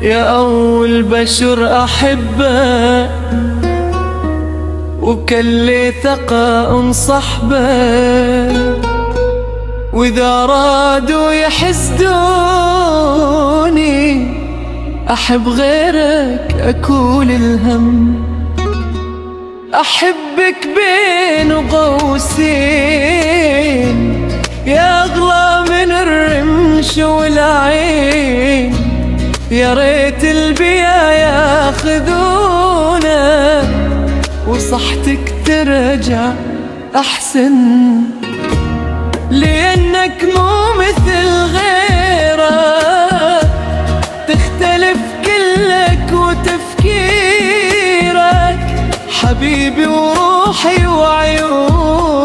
يا أول بشر أحبه وكل ثقة صحبه، وإذا رادوا يحسدوني أحب غيرك أكول الهم. أحبك بين قوسين يا أغلى من الرمش والعين، يا ريت البيا ياخذونا وصحتك ترجع أحسن، لأنك مو مثل غيرك، تختلف كلك وتفكيرك، حبيبي وروحي وعيوني،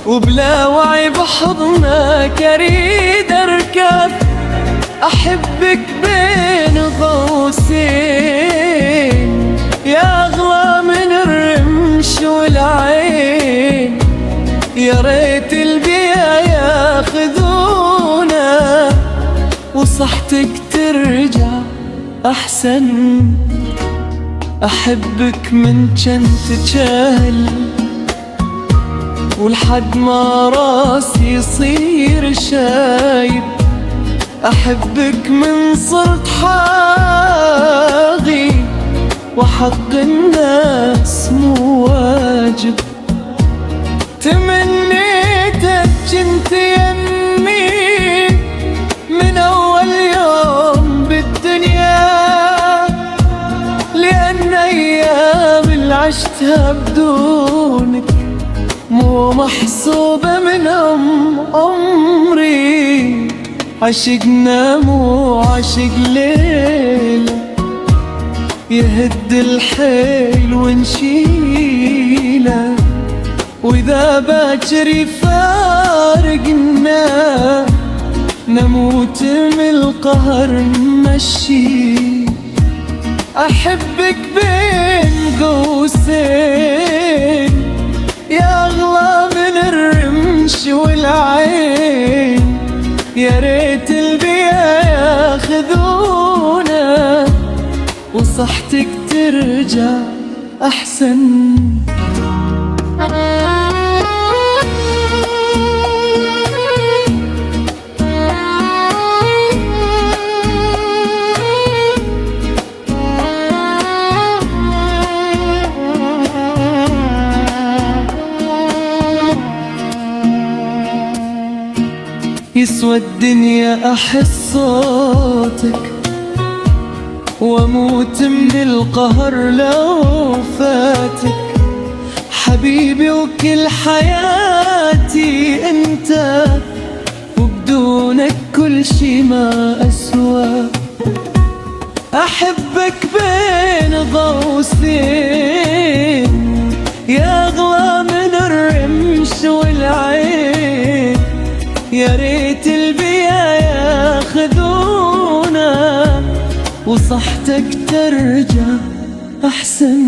وبلا وعي بحضنك أريد أركب. أحبك بين قوسين يا أغلى من الرمش والعين، يا ريت البيا ياخذونا وصحتك ترجع أحسن. أحبك من جنت جهل ولحد ما راسي يصير شايب، أحبك من صرت حاغي وحق الناس مو واجب، تمنيتك جنت يمي من أول يوم بالدنيا، لأن أيام اللي عشتها بدونك مو محسوبة من عمري. عشقنا مو عشق ليلة يهد الحيل ونشيله، وإذا باكر يفارقنا نموت من القهر نمشي. أحبك بين قوسين يا أغلى من الرمش والعين، يا ريت البيا ياخذونا وصحتك ترجع أحسن. يسوى الدنيا أحس صوتك وأموت من القهر لو فاتك، حبيبي وكل حياتي أنت، وبدونك كل شي ما أسوى. أحبك بين قوسين يا أغلى من الرمش والعين، يا ريت البيا ياخذونا وصحتك ترجع أحسن.